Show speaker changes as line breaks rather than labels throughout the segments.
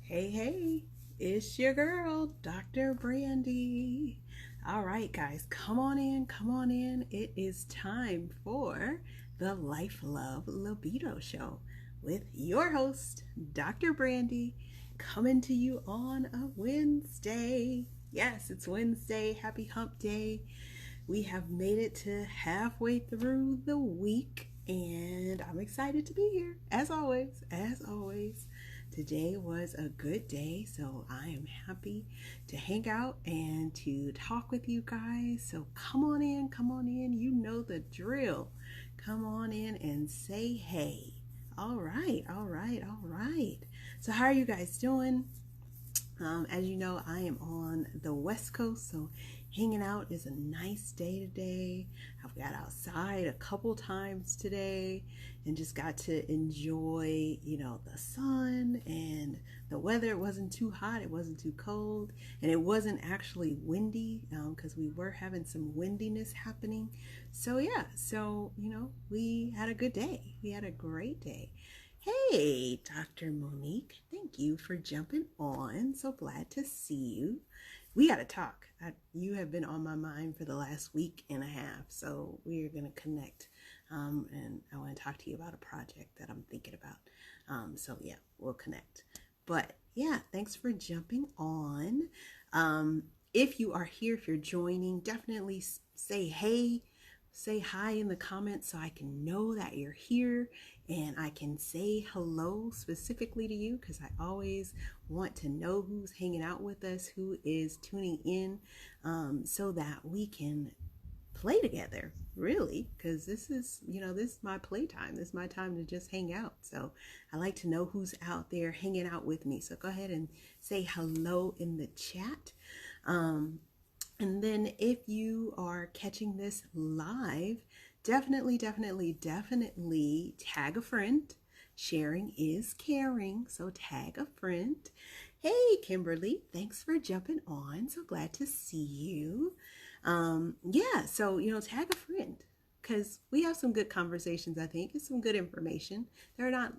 Hey, hey, it's your girl, Dr. Brandye. All right, guys, come on in, come on in. It is time for the Life Love Libido Show with your host, Dr. Brandye, coming to you on a Wednesday. Yes, it's Wednesday. Happy hump day. We have made it to halfway through the week, and I'm excited to be here, as always, as always. Today was a good day, so I am happy to hang out and to talk with you guys. So come on in, come on in. You know the drill. Come on in and say hey. All right, all right, all right. So how are you guys doing? As you know, I am on the West Coast, so hanging out is a nice day today. I've got outside a couple times today and just got to enjoy, the sun and the weather. It wasn't too hot, it wasn't too cold, and it wasn't actually windy because we were having some windiness happening. So yeah, we had a good day. We had a great day. Hey, Dr. Monique, thank you for jumping on. So glad to see you. We got to talk. You have been on my mind for the last week and a half, so we're going to connect. And I want to talk to you about a project that I'm thinking about. So yeah, we'll connect. But yeah, thanks for jumping on. If you are here, if you're joining, definitely say hey. Say hi in the comments so I can know that you're here and I can say hello specifically to you, because I always want to know who's hanging out with us, who is tuning in, so that we can play together, really, because this is my playtime. This is my time to just hang out. So I like to know who's out there hanging out with me. So go ahead and say hello in the chat. And then if you are catching this live, definitely tag a friend. Sharing is caring, so tag a friend. Hey, Kimberly, thanks for jumping on. So glad to see you. Tag a friend, because we have some good conversations, I think. It's some good information. They're not,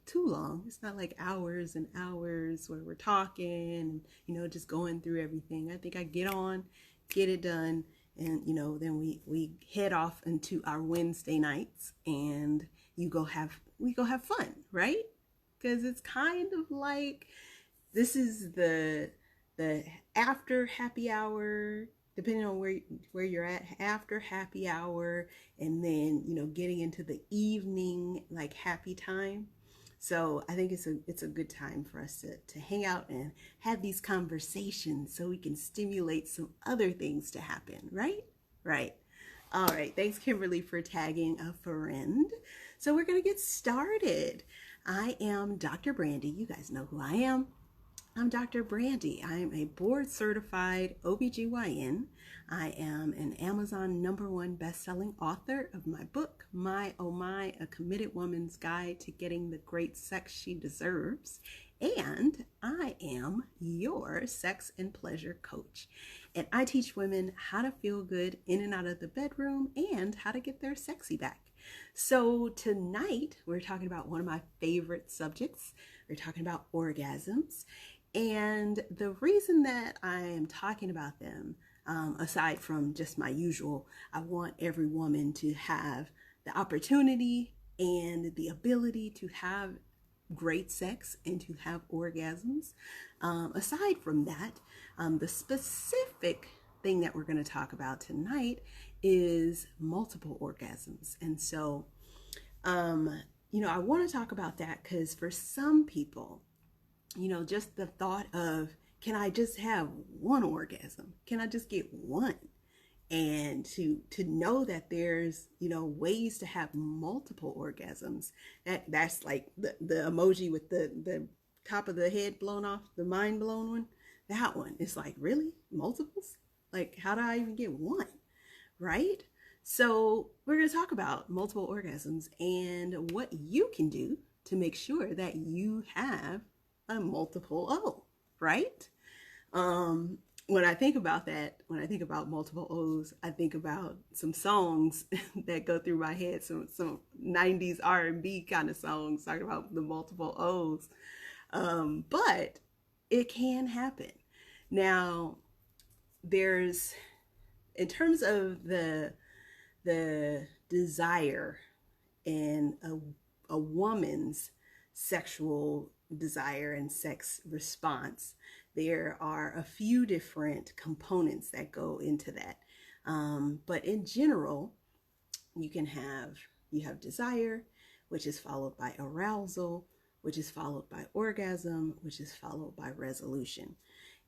too long. It's not like hours and hours where we're talking, just going through everything. I think I get on, get it done, and, then we head off into our Wednesday nights and we go have fun, right? Because it's kind of like, this is the after happy hour, depending on where you're at, after happy hour, and then getting into the evening like happy time. So I think it's a good time for us to hang out and have these conversations so we can stimulate some other things to happen, right? Right. All right. Thanks, Kimberly, for tagging a friend. So we're going to get started. I am Dr. Brandye. You guys know who I am. I'm Dr. Brandye. I am a board certified OBGYN. I am an Amazon #1 best-selling author of my book, My Oh My, A Committed Woman's Guide to Getting the Great Sex She Deserves. And I am your sex and pleasure coach. And I teach women how to feel good in and out of the bedroom and how to get their sexy back. So tonight we're talking about one of my favorite subjects. We're talking about orgasms. And the reason that I am talking about them, aside from just my usual, I want every woman to have the opportunity and the ability to have great sex and to have orgasms. Aside from that, the specific thing that we're going to talk about tonight is multiple orgasms. And so, I want to talk about that because for some people, just the thought of, can I just have one orgasm? Can I just get one? And to know that there's, ways to have multiple orgasms. That's like the emoji with the top of the head blown off, the mind blown one. That one, it's like, really? Multiples? Like, how do I even get one? Right? So we're going to talk about multiple orgasms and what you can do to make sure that you have a multiple O, right? When I think about that, when I think about multiple O's, I think about some songs that go through my head, some 90s R&B kind of songs talking about the multiple O's. But It can happen. Now, there's, in terms of the desire in a woman's sexual desire and sex response, there are a few different components that go into that. But in general, you have desire, which is followed by arousal, which is followed by orgasm, which is followed by resolution.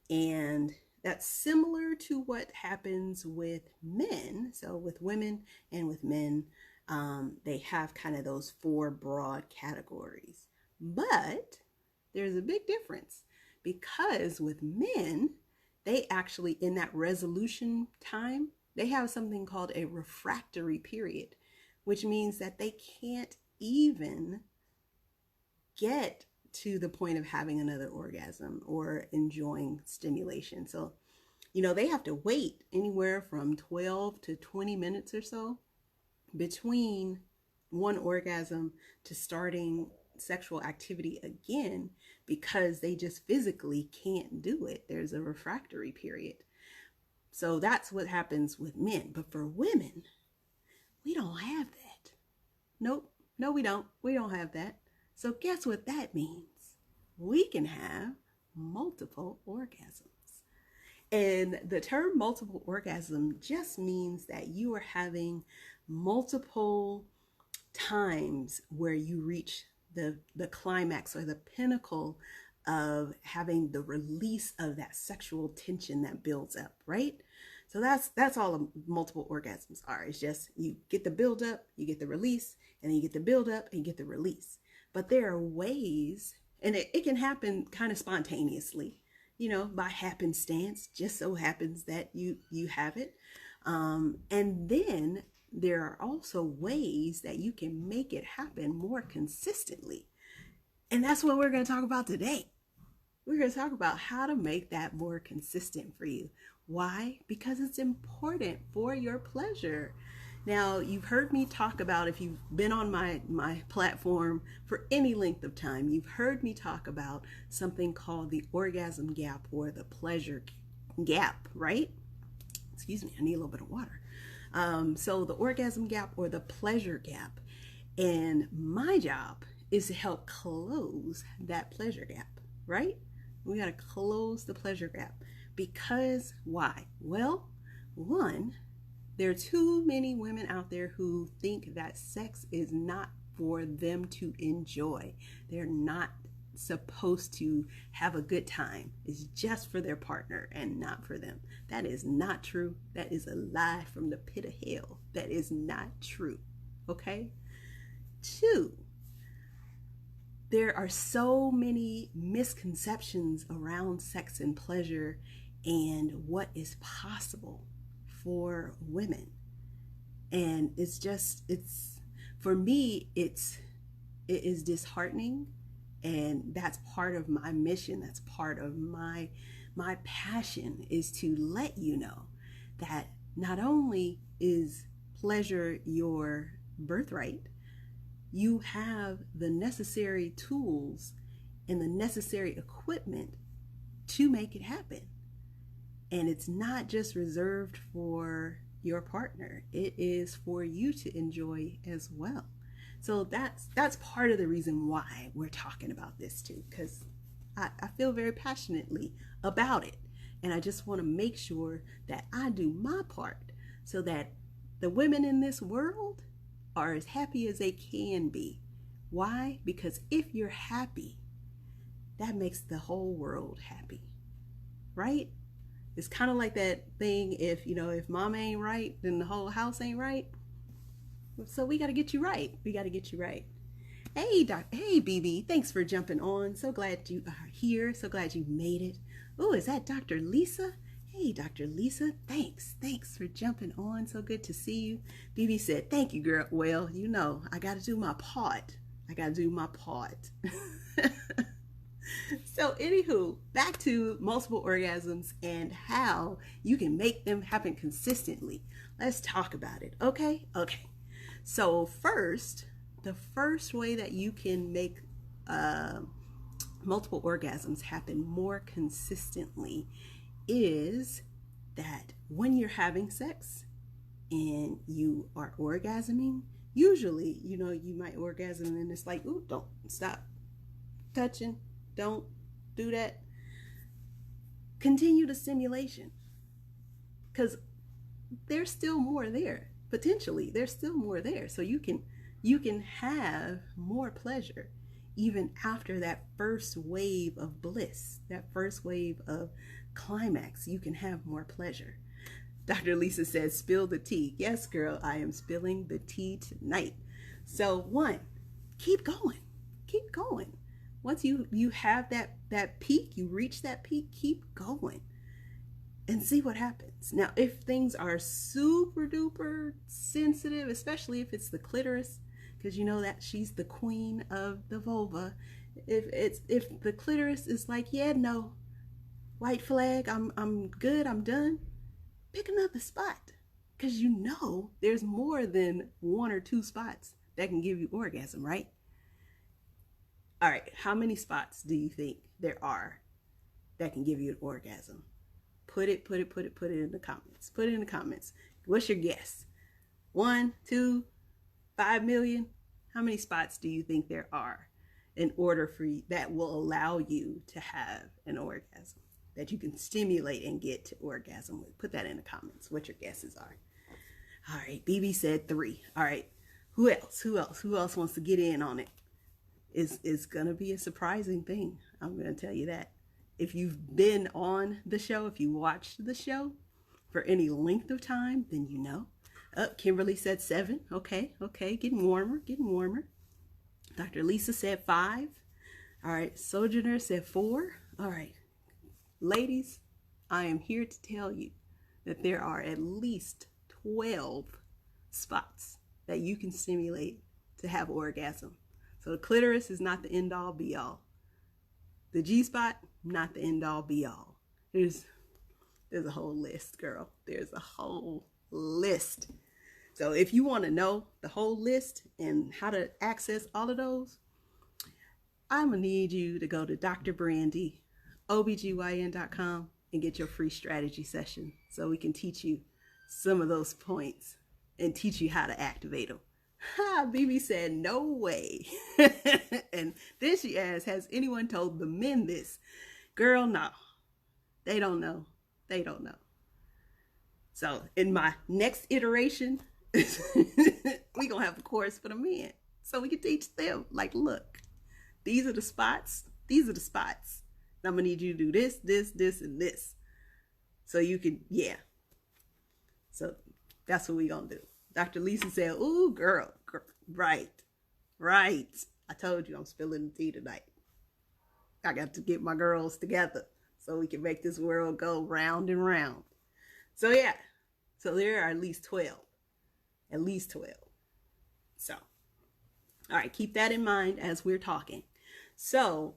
And that's similar to what happens with men. So with women and with men, they have kind of those four broad categories. But there's a big difference, because with men, they actually, in that resolution time, they have something called a refractory period, which means that they can't even get to the point of having another orgasm or enjoying stimulation. So, they have to wait anywhere from 12 to 20 minutes or so between one orgasm to starting sexual activity again, because they just physically can't do it. There's a refractory period. So that's what happens with men. But for women, we don't have that. Nope. No, we don't. We don't have that. So guess what that means? We can have multiple orgasms. And the term multiple orgasm just means that you are having multiple times where you reach the climax or the pinnacle of having the release of that sexual tension that builds up, right? So that's all multiple orgasms are. It's just you get the build up, you get the release, and then you get the build up and you get the release. But there are ways, and it can happen kind of spontaneously, by happenstance. Just so happens that you have it. And then there are also ways that you can make it happen more consistently. And that's what we're going to talk about today. We're going to talk about how to make that more consistent for you. Why? Because it's important for your pleasure. Now, you've heard me talk about, if you've been on my platform for any length of time, you've heard me talk about something called the orgasm gap or the pleasure gap, right? Excuse me, I need a little bit of water. So the orgasm gap or the pleasure gap. And my job is to help close that pleasure gap, right? We got to close the pleasure gap. Because why? Well, one, there are too many women out there who think that sex is not for them to enjoy. They're not supposed to have a good time. It's just for their partner and not for them. That is not true. That is a lie from the pit of hell. That is not true. Okay? Two, there are so many misconceptions around sex and pleasure and what is possible for women. And for me, it is disheartening. And that's part of my mission. That's part of my passion, is to let you know that not only is pleasure your birthright, you have the necessary tools and the necessary equipment to make it happen. And it's not just reserved for your partner. It is for you to enjoy as well. So that's part of the reason why we're talking about this too, because I feel very passionately about it. And I just want to make sure that I do my part so that the women in this world are as happy as they can be. Why? Because if you're happy, that makes the whole world happy, right? It's kind of like that thing, if mama ain't right, then the whole house ain't right. So we got to get you right. We got to get you right. Hey, BB, thanks for jumping on. So glad you are here. So glad you made it. Oh, is that Dr. Lisa? Hey, Dr. Lisa, thanks for jumping on. So good to see you. BB said, thank you, girl. Well, I got to do my part. So anywho, back to multiple orgasms and how you can make them happen consistently. Let's talk about it. Okay. So the first way that you can make multiple orgasms happen more consistently is that when you're having sex and you are orgasming, usually, you might orgasm and it's like, ooh, don't stop touching, don't do that. Continue the stimulation, because there's still more there. Potentially, there's still more there. So you can have more pleasure even after that first wave of bliss, that first wave of climax. You can have more pleasure. Dr. Lisa says, spill the tea. Yes, girl, I am spilling the tea tonight. So one, keep going. Keep going. Once you have that peak, you reach that peak, keep going and see what happens. Now, if things are super duper sensitive, especially if it's the clitoris, because you know that she's the queen of the vulva. If the clitoris is like, yeah, no, white flag, I'm good, I'm done, pick another spot, because there's more than one or two spots that can give you orgasm, right? All right, how many spots do you think there are that can give you an orgasm? Put it in the comments. Put it in the comments. What's your guess? 1, 2, 5 million? How many spots do you think there are in order for you that will allow you to have an orgasm, that you can stimulate and get to orgasm with? Put that in the comments, what your guesses are. All right, BB said 3. All right, who else wants to get in on it? It's gonna be a surprising thing. I'm gonna tell you that. If you've been on the show, if you watched the show for any length of time, then you know. Kimberly said 7. Okay, getting warmer. Dr. Lisa said 5. All right, Sojourner said 4. All right, ladies, I am here to tell you that there are at least 12 spots that you can stimulate to have orgasm. So the clitoris is not the end all be all. The G-spot, not the end all be all. There's a whole list, girl. There's a whole list. So if you want to know the whole list and how to access all of those, I'm going to need you to go to Dr. Brandye, OBGYN.com, and get your free strategy session so we can teach you some of those points and teach you how to activate them. BB said, no way. And then she asked, has anyone told the men this? Girl, no. They don't know. So in my next iteration, we going to have a course for the men so we can teach them, like, look, these are the spots. And I'm going to need you to do this, and this. So you can, yeah. So that's what we going to do. Dr. Lisa said, ooh, girl, right. I told you I'm spilling the tea tonight. I got to get my girls together so we can make this world go round and round. So yeah, so there are at least 12. So, all right, keep that in mind as we're talking. So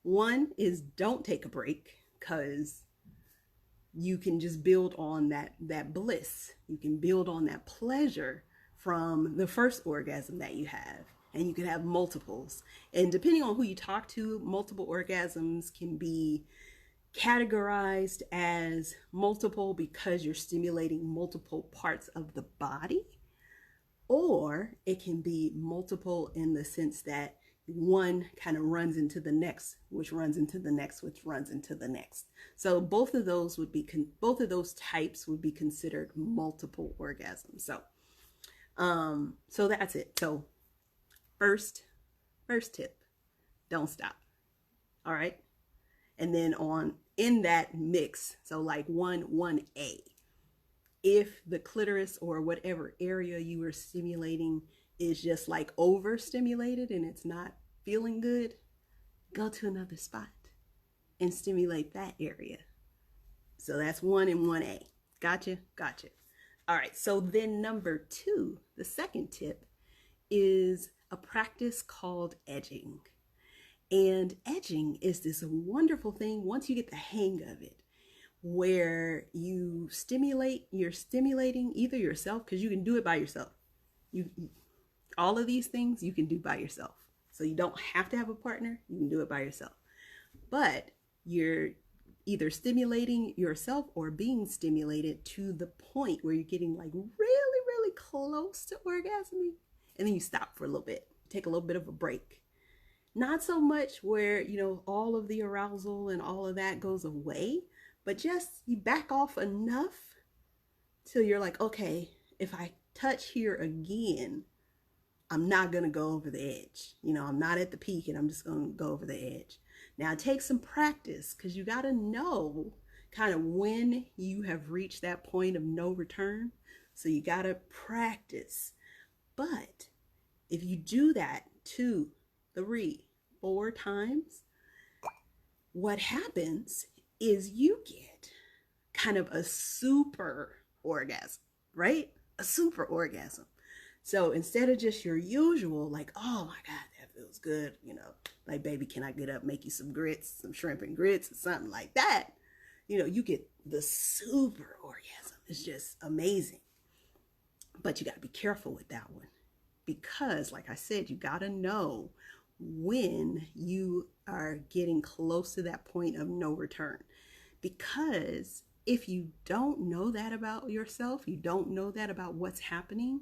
1 is don't take a break, because you can just build on that bliss. You can build on that pleasure from the first orgasm that you have, and you can have multiples. And depending on who you talk to, multiple orgasms can be categorized as multiple because you're stimulating multiple parts of the body, or it can be multiple in the sense that one kind of runs into the next, which runs into the next, which runs into the next. So both of those types would be considered multiple orgasms. So that's it. So first tip, don't stop. All right. And then in that mix, so like 1A, if the clitoris or whatever area you are stimulating is just like overstimulated and it's not feeling good, go to another spot and stimulate that area. So that's 1 and 1A. Gotcha. All right. So then number 2, the second tip, is a practice called edging. And edging is this wonderful thing once you get the hang of it, where you're stimulating either yourself, because you can do it by yourself. All of these things you can do by yourself. So you don't have to have a partner. You can do it by yourself. but you're either stimulating yourself or being stimulated to the point where you're getting like really, really close to orgasming, and then you stop for a little bit, take a little bit of a break. Not so much where, all of the arousal and all of that goes away, but just you back off enough till you're like, okay, if I touch here again, I'm not going to go over the edge. I'm not at the peak and I'm just going to go over the edge. Now, it takes some practice because you got to know kind of when you have reached that point of no return. So you got to practice. But if you do that 2, 3, 4 times, what happens is you get kind of a super orgasm, right? A super orgasm. So instead of just your usual, like, oh my God, that feels good, like, baby, can I get up, make you some grits, some shrimp and grits, or something like that? You get the super orgasm. It's just amazing. But you got to be careful with that one because, like I said, you got to know when you are getting close to that point of no return. Because if you don't know that about yourself, you don't know that about what's happening,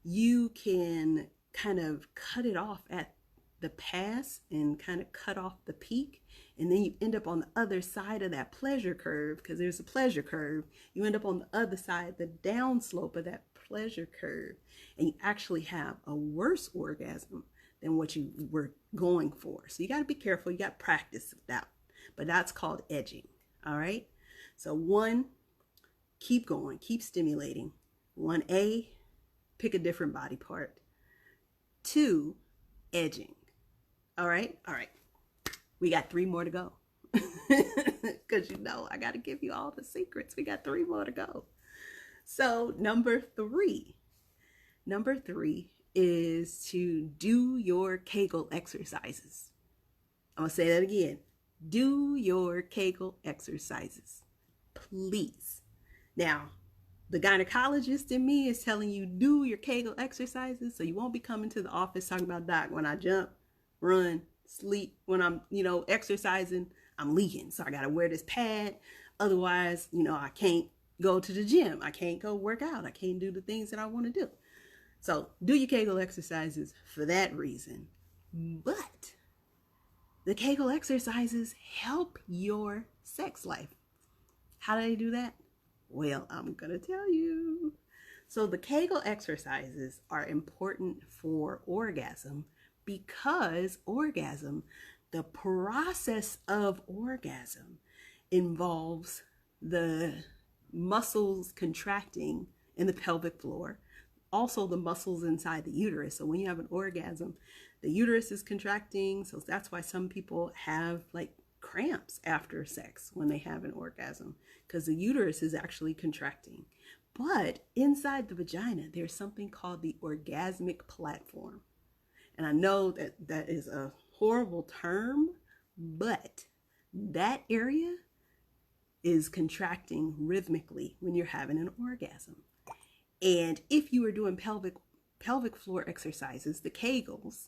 you can kind of cut it off at the pass and kind of cut off the peak. And then you end up on the other side of that pleasure curve, because there's a pleasure curve. You end up on the other side, the downslope of that pleasure curve, and you actually have a worse orgasm than what you were going for. So you got to be careful. You got to practice that. But that's called edging. All right. So 1, keep going, keep stimulating. 1A, pick a different body part. 2, edging. All right. We got 3 more to go. Because I got to give you all the secrets. We got 3 more to go. So number 3 is to do your Kegel exercises. I'm going to say that again. Do your Kegel exercises, please. Now, the gynecologist in me is telling you do your Kegel exercises so you won't be coming to the office talking about, doc, when I jump, run, sleep, when I'm, exercising, I'm leaking. So I got to wear this pad. Otherwise, I can't go to the gym. I can't go work out. I can't do the things that I want to do. So do your Kegel exercises for that reason. But the Kegel exercises help your sex life. How do they do that? Well, I'm going to tell you. So the Kegel exercises are important for orgasm because the process of orgasm involves the muscles contracting in the pelvic floor, also the muscles inside the uterus. So when you have an orgasm, the uterus is contracting. So that's why some people have like cramps after sex when they have an orgasm, because the uterus is actually contracting. But inside the vagina, there's something called the orgasmic platform. And I know that is a horrible term, but that area is contracting rhythmically when you're having an orgasm. And if you are doing pelvic floor exercises, the Kegels,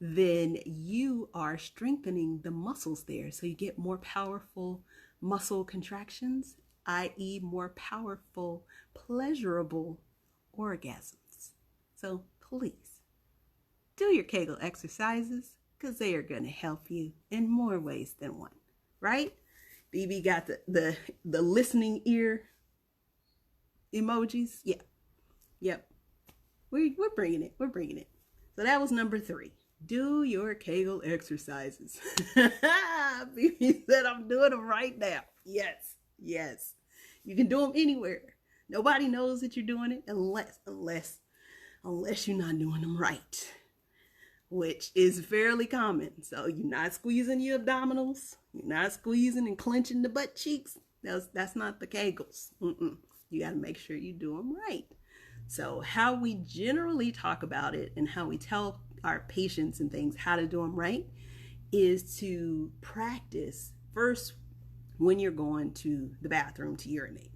then you are strengthening the muscles there. So you get more powerful muscle contractions, i.e. more powerful, pleasurable orgasms. So please do your Kegel exercises because they are going to help you in more ways than one, right? BB got the listening ear emojis. Yeah. Yep. We're bringing it. So that was number 3. Do your Kegel exercises. BB said I'm doing them right now. Yes. You can do them anywhere. Nobody knows that you're doing it unless you're not doing them right, which is fairly common. So you're not squeezing your abdominals. You're not squeezing and clenching the butt cheeks. That's not the Kegels. You got to make sure you do them right. So how we generally talk about it and how we tell our patients and things how to do them right is to practice first when you're going to the bathroom to urinate.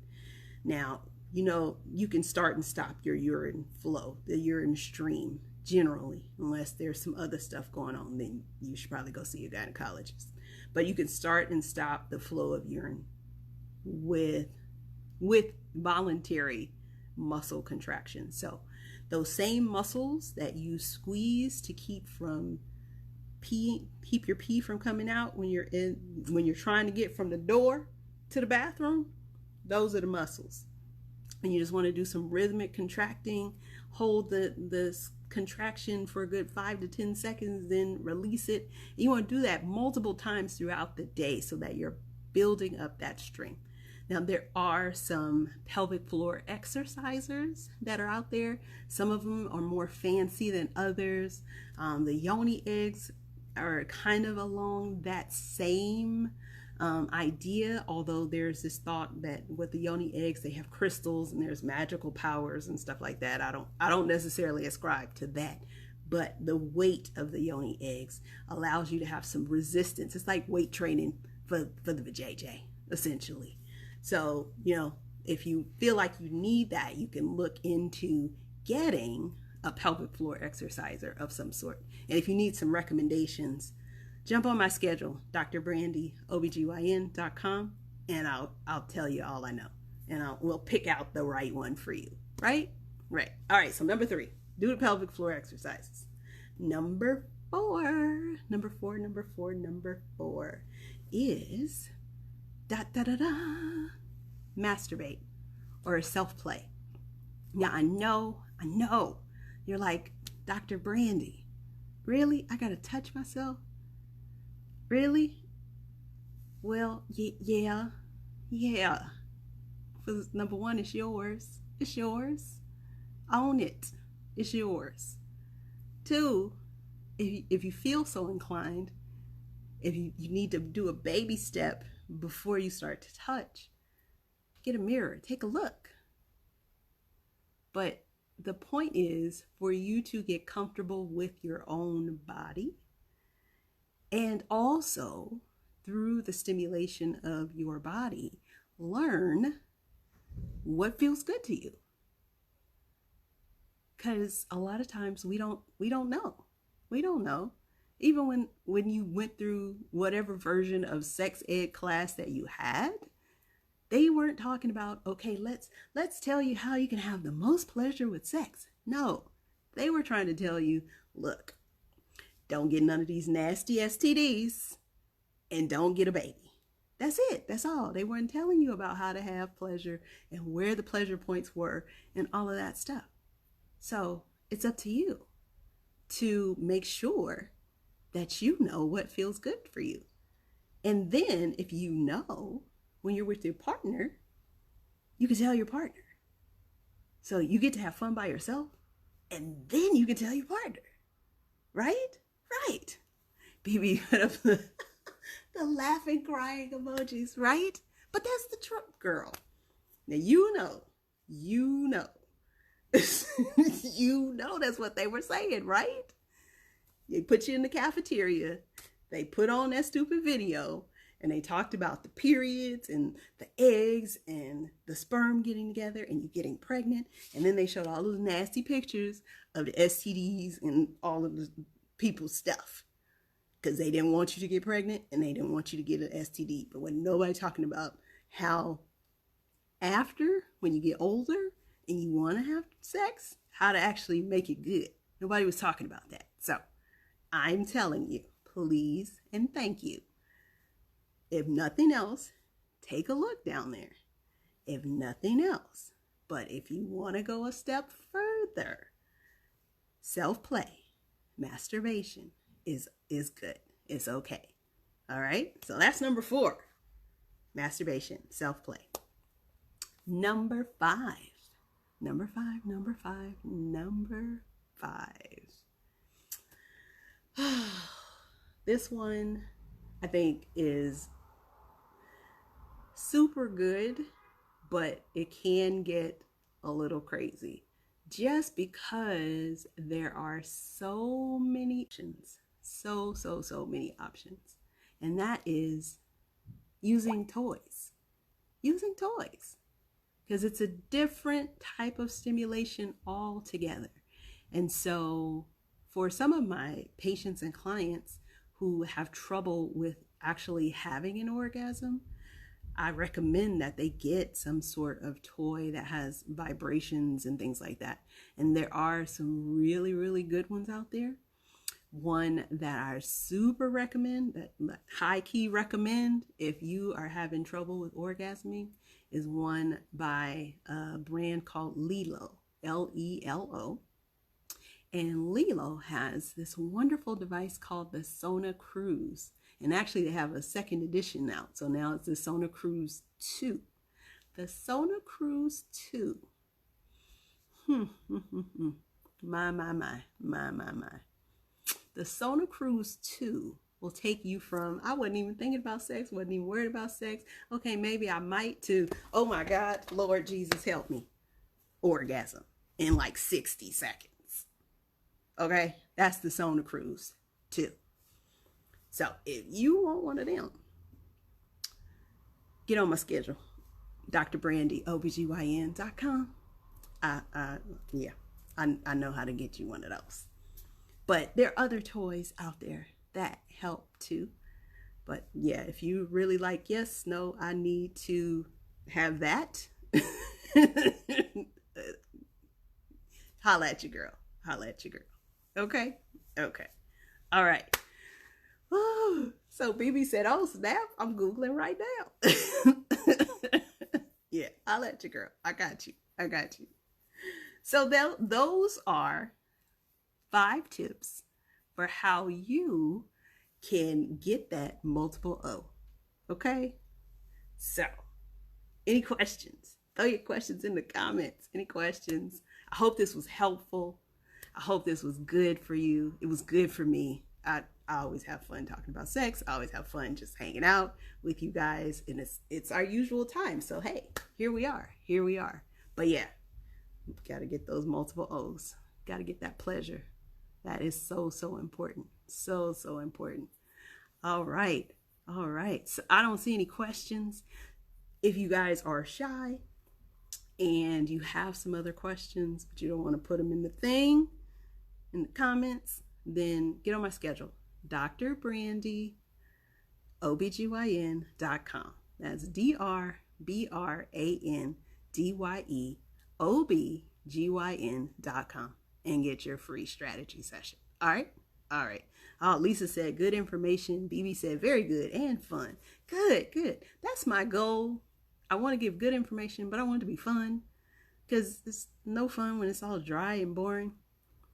Now, you can start and stop your urine flow, the urine stream generally, unless there's some other stuff going on, then you should probably go see your gynecologist. but you can start and stop the flow of urine with voluntary muscle contraction. So those same muscles that you squeeze to keep your pee from coming out when you're trying to get from the door to the bathroom, those are the muscles. And you just want to do some rhythmic contracting, hold the contraction for a good 5 to 10 seconds, then release it. And you want to do that multiple times throughout the day so that you're building up that strength. Now, there are some pelvic floor exercisers that are out there. Some of them are more fancy than others. The yoni eggs are kind of along that same idea, although there's this thought that with the yoni eggs, they have crystals and there's magical powers and stuff like that. I don't necessarily ascribe to that, but the weight of the yoni eggs allows you to have some resistance. It's like weight training for the vajayjay, essentially. So, if you feel like you need that, you can look into getting a pelvic floor exerciser of some sort. And if you need some recommendations, jump on my schedule, Dr. Brandye, OBGYN.com, and I'll tell you all I know. And we'll pick out the right one for you, right? Right. All right, so number 3, do the pelvic floor exercises. Number four is masturbate or self-play. Now, I know, you're like, Dr. Brandye, really? I gotta touch myself? Really? Well, yeah. Because number 1, it's yours. It's yours. Own it. It's yours. 2, if you feel so inclined, if you need to do a baby step before you start to touch, get a mirror, take a look. But the point is for you to get comfortable with your own body, and also through the stimulation of your body, learn what feels good to you. Because a lot of times we don't know. We don't know. Even when you went through whatever version of sex ed class that you had, they weren't talking about, okay, let's tell you how you can have the most pleasure with sex. No, they were trying to tell you, look, don't get none of these nasty STDs and don't get a baby. That's it. That's all. They weren't telling you about how to have pleasure and where the pleasure points were and all of that stuff. So it's up to you to make sure that you know what feels good for you. And then if you know, when you're with your partner, you can tell your partner. So you get to have fun by yourself, and then you can tell your partner. Right? Right. BB put up the laughing, crying emojis, right? But that's the truth, girl. Now you know. You know that's what they were saying, right? They put you in the cafeteria, they put on that stupid video, and they talked about the periods and the eggs and the sperm getting together and you getting pregnant. And then they showed all those nasty pictures of the STDs and all of the people's stuff, because they didn't want you to get pregnant and they didn't want you to get an STD. But when nobody talking about how after, when you get older and you want to have sex, how to actually make it good. Nobody was talking about that. So I'm telling you, please and thank you. If nothing else, take a look down there. If nothing else, but if you want to go a step further, self-play, masturbation is good. It's okay. All right? So that's number 4. Masturbation, self-play. Number 5. This one I think is super good, but it can get a little crazy just because there are so many options, so many options. And that is using toys, because it's a different type of stimulation altogether. And so for some of my patients and clients who have trouble with actually having an orgasm, I recommend that they get some sort of toy that has vibrations and things like that. And there are some really, really good ones out there. One that I super recommend, that high key recommend if you are having trouble with orgasming, is one by a brand called Lelo, Lelo. And Lelo has this wonderful device called the Sona Cruise. And actually they have a second edition now. So now it's the Sona Cruise 2. The Sona Cruise 2. My. The Sona Cruise 2 will take you from, I wasn't even thinking about sex, wasn't even worried about sex. Okay, maybe I might, to, oh my God, Lord Jesus, help me. Orgasm in like 60 seconds. Okay, that's the Sona Cruise 2. So if you want one of them, get on my schedule. Dr. Brandye, OBGYN.com. Yeah, I know how to get you one of those. But there are other toys out there that help too. But yeah, if you really like, yes, no, I need to have that. Holla at your girl. Holla at your girl. Okay? Okay. All right. Oh, so BB said, oh, snap. I'm Googling right now. Yeah, holla at your girl. I got you. I got you. So those are 5 tips for how you can get that multiple O. Okay? So, any questions? Throw your questions in the comments. Any questions? I hope this was helpful. I hope this was good for you. It was good for me. I always have fun talking about sex. I always have fun just hanging out with you guys. And it's our usual time. So, hey, here we are. Here we are. But yeah, got to get those multiple O's. Got to get that pleasure. That is so, so important. So, so important. All right. All right. So I don't see any questions. If you guys are shy and you have some other questions, but you don't want to put them in the thing, in the comments, then get on my schedule. Dr. Brandye, OBGYN.com. That's DrBrandye, and get your free strategy session. All right? All right. Oh, Lisa said good information. BB said very good and fun. Good, good. That's my goal. I want to give good information, but I want it to be fun, because it's no fun when it's all dry and boring.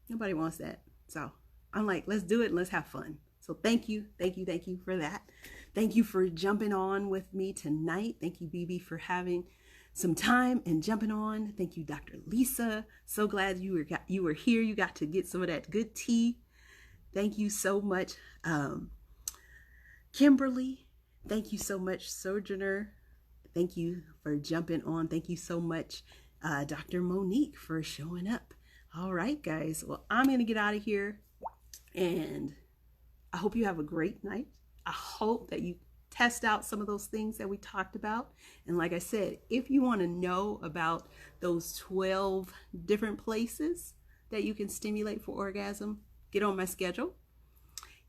Nobody wants that. So I'm like, let's do it and let's have fun. So thank you for that. Thank you for jumping on with me tonight. Thank you, BB, for having some time and jumping on. Thank you, Dr. Lisa. So glad you were here. You got to get some of that good tea. Thank you so much, Kimberly. Thank you so much, Sojourner. Thank you for jumping on. Thank you so much, Dr. Monique, for showing up. All right, guys. Well, I'm going to get out of here, and I hope you have a great night. I hope that you test out some of those things that we talked about. And like I said, if you want to know about those 12 different places that you can stimulate for orgasm, get on my schedule.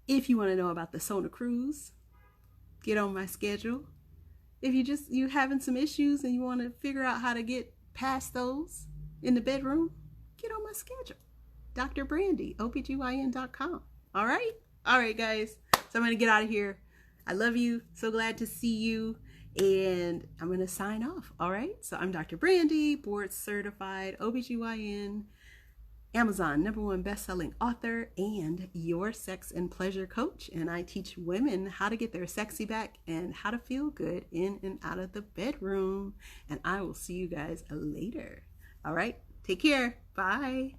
If you want to know about the Sona Cruise, get on my schedule. If you're having some issues and you want to figure out how to get past those in the bedroom, get on my schedule. Dr. Brandye, OBGYN.com. All right? All right, guys. So I'm going to get out of here. I love you. So glad to see you. And I'm going to sign off. All right? So I'm Dr. Brandye, board certified OBGYN, Amazon #1 best-selling author, and your sex and pleasure coach. And I teach women how to get their sexy back and how to feel good in and out of the bedroom. And I will see you guys later. All right? Take care. Bye.